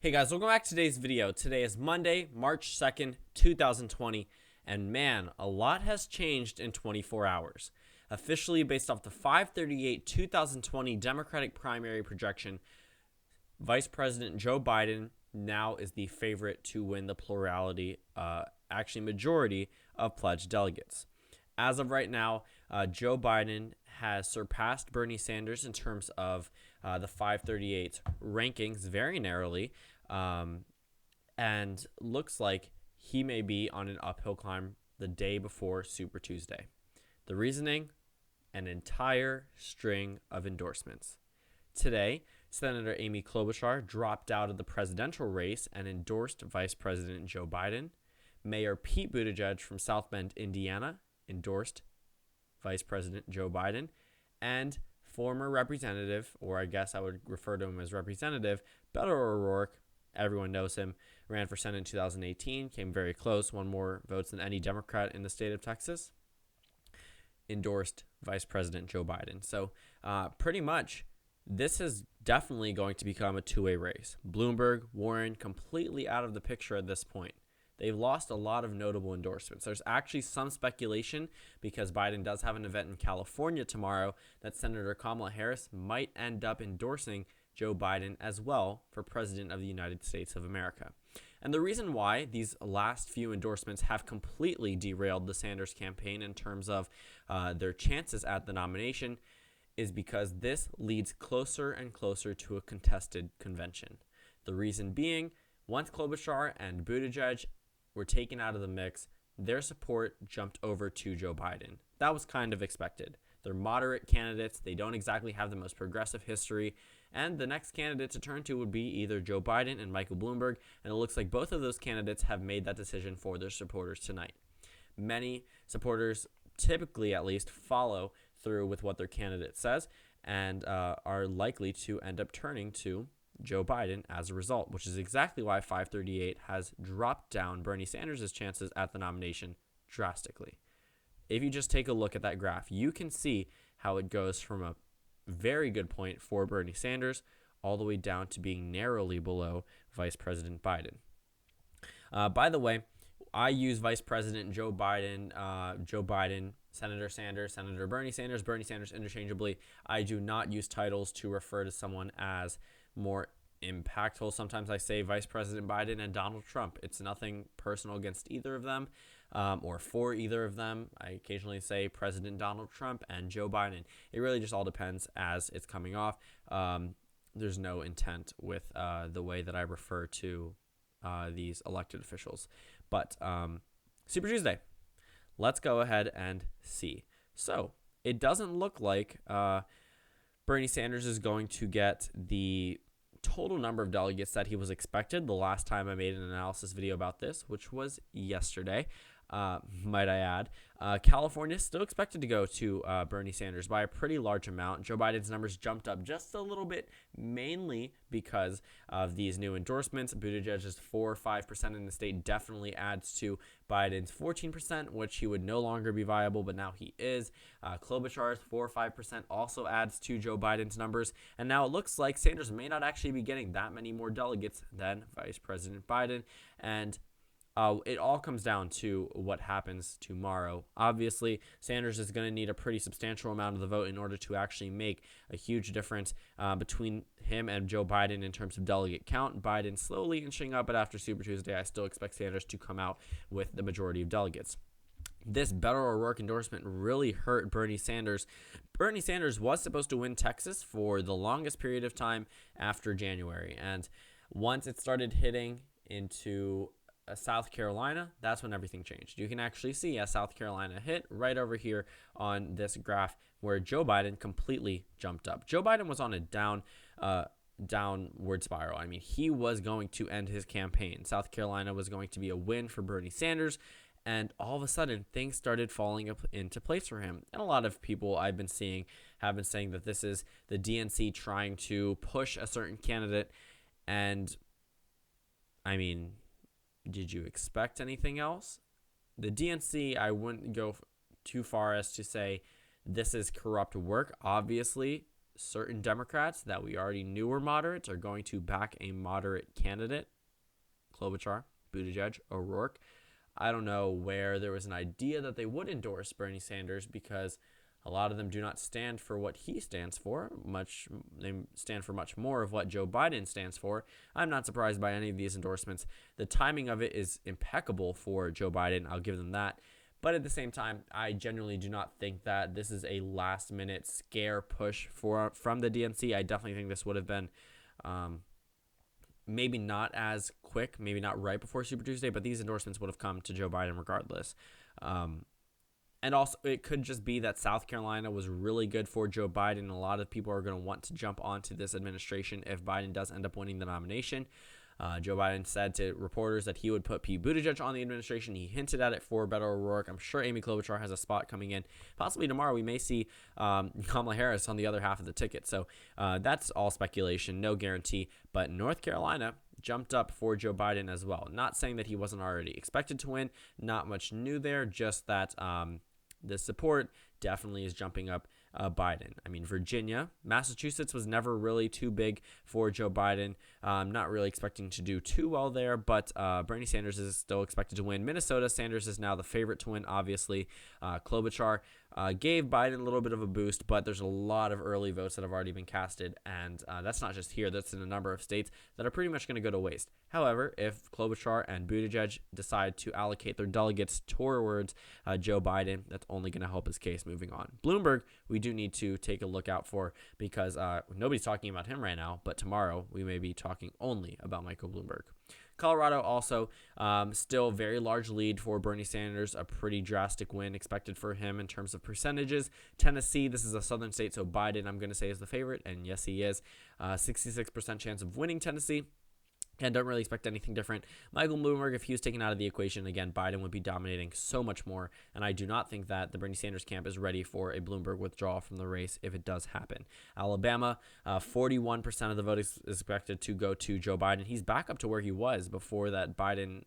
Hey guys, welcome back to today's video. Today is Monday, March 2nd, 2020, and man, a lot has changed in 24 hours. Officially, based off the 5/38, 2020 Democratic primary projection, Vice President Joe Biden now is the favorite to win the majority of pledged delegates. As of right now, Joe Biden has surpassed Bernie Sanders in terms of the 538 rankings very narrowly, and looks like he may be on an uphill climb the day before Super Tuesday. The reasoning? An entire string of endorsements. Today, Senator Amy Klobuchar dropped out of the presidential race and endorsed Vice President Joe Biden. Mayor Pete Buttigieg from South Bend, Indiana, endorsed Vice President Joe Biden. And former representative, or I guess I would refer to him as Representative, Beto O'Rourke, everyone knows him, ran for Senate in 2018, came very close, won more votes than any Democrat in the state of Texas, endorsed Vice President Joe Biden. So pretty much this is definitely going to become a two-way race. Bloomberg, Warren, completely out of the picture at this point. They've lost a lot of notable endorsements. There's actually some speculation, because Biden does have an event in California tomorrow, that Senator Kamala Harris might end up endorsing Joe Biden as well for President of the United States of America. And the reason why these last few endorsements have completely derailed the Sanders campaign in terms of their chances at the nomination is because this leads closer and closer to a contested convention. The reason being, once Klobuchar and Buttigieg were taken out of the mix, their support jumped over to Joe Biden. That was kind of expected. They're moderate candidates. They don't exactly have the most progressive history. And the next candidate to turn to would be either Joe Biden and Michael Bloomberg. And it looks like both of those candidates have made that decision for their supporters tonight. Many supporters, typically at least, follow through with what their candidate says and are likely to end up turning to Joe Biden as a result, which is exactly why 538 has dropped down Bernie Sanders' chances at the nomination drastically. If you just take a look at that graph, you can see how it goes from a very good point for Bernie Sanders all the way down to being narrowly below Vice President Biden. By the way, I use Vice President Joe Biden, Senator Sanders, Senator Bernie Sanders interchangeably. I do not use titles to refer to someone as more impactful. Sometimes I say Vice President Biden and Donald Trump. It's nothing personal against either of them or for either of them. I occasionally say President Donald Trump and Joe Biden. It really just all depends as it's coming off. There's no intent with the way that I refer to these elected officials. But Super Tuesday, let's go ahead and see. So it doesn't look like Bernie Sanders is going to get the total number of delegates that he was expected the last time I made an analysis video about this, which was yesterday, might I add. California is still expected to go to Bernie Sanders by a pretty large amount. Joe Biden's numbers jumped up just a little bit, mainly because of these new endorsements. Buttigieg's 4 or 5% in the state definitely adds to Biden's 14%, which he would no longer be viable, but now he is. Klobuchar's 4 or 5% also adds to Joe Biden's numbers. And now it looks like Sanders may not actually be getting that many more delegates than Vice President Biden. And it all comes down to what happens tomorrow. Obviously, Sanders is going to need a pretty substantial amount of the vote in order to actually make a huge difference between him and Joe Biden in terms of delegate count. Biden slowly inching up, but after Super Tuesday, I still expect Sanders to come out with the majority of delegates. This Beto O'Rourke endorsement really hurt Bernie Sanders. Bernie Sanders was supposed to win Texas for the longest period of time after January, and once it started hitting into South Carolina, that's when everything changed. You can actually see as South Carolina hit right over here on this graph where Joe Biden completely jumped up. Joe Biden was on a downward spiral. I mean, he was going to end his campaign. South Carolina was going to be a win for Bernie Sanders, and all of a sudden things started falling up into place for him. And a lot of people I've been seeing have been saying that this is the DNC trying to push a certain candidate. And I mean, did you expect anything else? The DNC, I wouldn't go too far as to say this is corrupt work. Obviously, certain Democrats that we already knew were moderates are going to back a moderate candidate, Klobuchar, Buttigieg, O'Rourke. I don't know where there was an idea that they would endorse Bernie Sanders because a lot of them do not stand for what he stands for. They stand for much more of what Joe Biden stands for. I'm not surprised by any of these endorsements. The timing of it is impeccable for Joe Biden. I'll give them that. But at the same time, I genuinely do not think that this is a last-minute scare push from the DNC. I definitely think this would have been maybe not as quick, maybe not right before Super Tuesday, but these endorsements would have come to Joe Biden regardless. And also, it could just be that South Carolina was really good for Joe Biden. A lot of people are going to want to jump onto this administration if Biden does end up winning the nomination. Joe Biden said to reporters that he would put Pete Buttigieg on the administration. He hinted at it for Beto O'Rourke. I'm sure Amy Klobuchar has a spot coming in. Possibly tomorrow we may see Kamala Harris on the other half of the ticket. So that's all speculation, no guarantee. But North Carolina jumped up for Joe Biden as well. Not saying that he wasn't already expected to win. Not much new there, just that the support definitely is jumping up Biden. I mean, Virginia, Massachusetts was never really too big for Joe Biden. Not really expecting to do too well there, but Bernie Sanders is still expected to win. Minnesota, Sanders is now the favorite to win, obviously. Klobuchar gave Biden a little bit of a boost, but there's a lot of early votes that have already been casted, and that's not just here. That's in a number of states that are pretty much going to go to waste. However, if Klobuchar and Buttigieg decide to allocate their delegates towards Joe Biden, that's only going to help his case moving on. Bloomberg, we do need to take a look out for because nobody's talking about him right now, but tomorrow we may be talking only about Michael Bloomberg. Colorado also still very large lead for Bernie Sanders, a pretty drastic win expected for him in terms of percentages. Tennessee, this is a southern state, so Biden I'm going to say is the favorite, and yes he is. 66% chance of winning Tennessee. And don't really expect anything different. Michael Bloomberg, if he was taken out of the equation, again, Biden would be dominating so much more. And I do not think that the Bernie Sanders camp is ready for a Bloomberg withdrawal from the race if it does happen. Alabama, 41% of the vote is expected to go to Joe Biden. He's back up to where he was before that Biden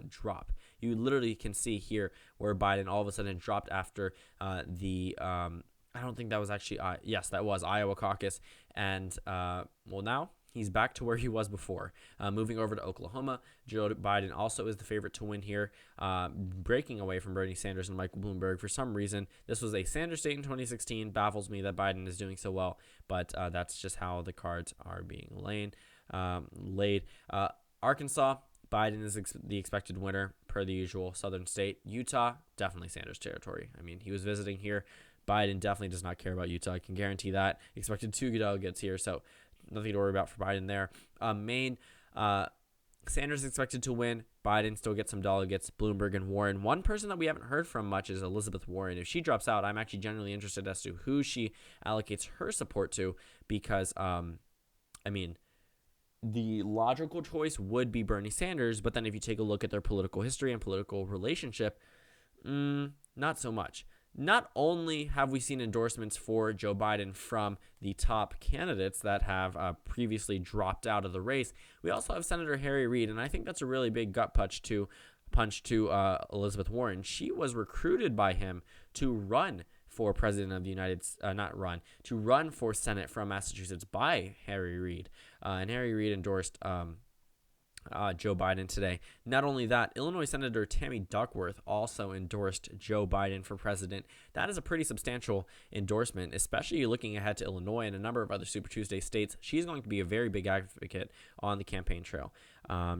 drop. You literally can see here where Biden all of a sudden dropped after I don't think that was actually, yes, that was Iowa caucus. And, now he's back to where he was before. Moving over to Oklahoma, Joe Biden also is the favorite to win here, breaking away from Bernie Sanders and Michael Bloomberg. For some reason, this was a Sanders state in 2016. Baffles me that Biden is doing so well, but that's just how the cards are being laid. Arkansas, Biden is the expected winner per the usual southern state. Utah, definitely Sanders territory. I mean, he was visiting here. Biden definitely does not care about Utah. I can guarantee that. Expected 2 delegates here, so nothing to worry about for Biden there. Maine, Sanders expected to win. Biden still gets some delegates. Bloomberg and Warren. One person that we haven't heard from much is Elizabeth Warren. If she drops out, I'm actually genuinely interested as to who she allocates her support to because, the logical choice would be Bernie Sanders, but then if you take a look at their political history and political relationship, not so much. Not only have we seen endorsements for Joe Biden from the top candidates that have previously dropped out of the race, we also have Senator Harry Reid, and I think that's a really big gut punch to Elizabeth Warren. She was recruited by him to run for president of the United States, to run for Senate from Massachusetts by Harry Reid, and Harry Reid endorsed Joe Biden today. Not only that, Illinois Senator Tammy Duckworth also endorsed Joe Biden for president. That is a pretty substantial endorsement, especially looking ahead to Illinois and a number of other Super Tuesday states. She's going to be a very big advocate on the campaign trail.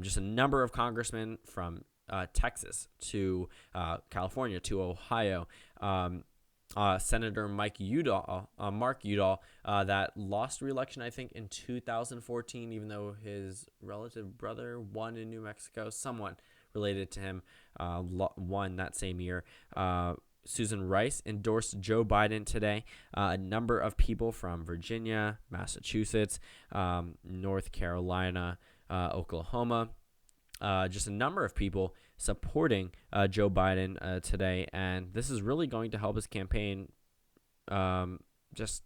Just a number of congressmen from Texas to California to Ohio. Senator Mark Udall, that lost re-election, I think, in 2014, even though his relative brother won in New Mexico. Someone related to him won that same year. Susan Rice endorsed Joe Biden today. A number of people from Virginia, Massachusetts, North Carolina, Oklahoma, just a number of people supporting Joe Biden today, and this is really going to help his campaign just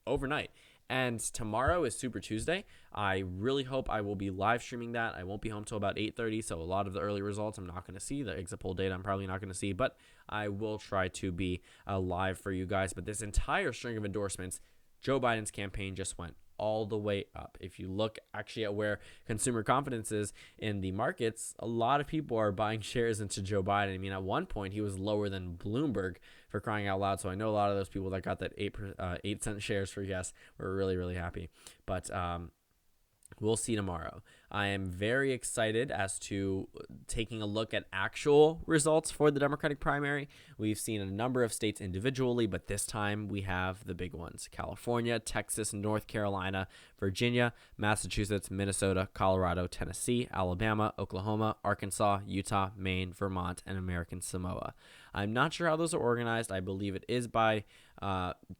overnight. And tomorrow is Super Tuesday. I really hope I will be live streaming that. I won't be home till about 8:30, so a lot of the early results I'm not going to see. The exit poll data I'm probably not going to see, but I will try to be live for you guys. But this entire string of endorsements Joe Biden's campaign just went all the way up. If you look actually at where consumer confidence is in the markets, a lot of people are buying shares into Joe Biden. I mean, at one point he was lower than Bloomberg, for crying out loud. So I know a lot of those people that got that 8-cent shares for yes were really, really happy. But we'll see tomorrow. I am very excited as to taking a look at actual results for the Democratic primary. We've seen a number of states individually, but this time we have the big ones: California, Texas, North Carolina, Virginia, Massachusetts, Minnesota, Colorado, Tennessee, Alabama, Oklahoma, Arkansas, Utah, Maine, Vermont, and American Samoa. I'm not sure how those are organized. I believe it is by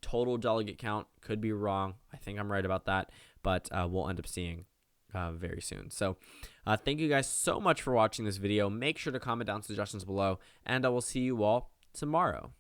total delegate count. Could be wrong. I think I'm right about that, but we'll end up seeing very soon. So thank you guys so much for watching this video. Make sure to comment down suggestions below, and I will see you all tomorrow.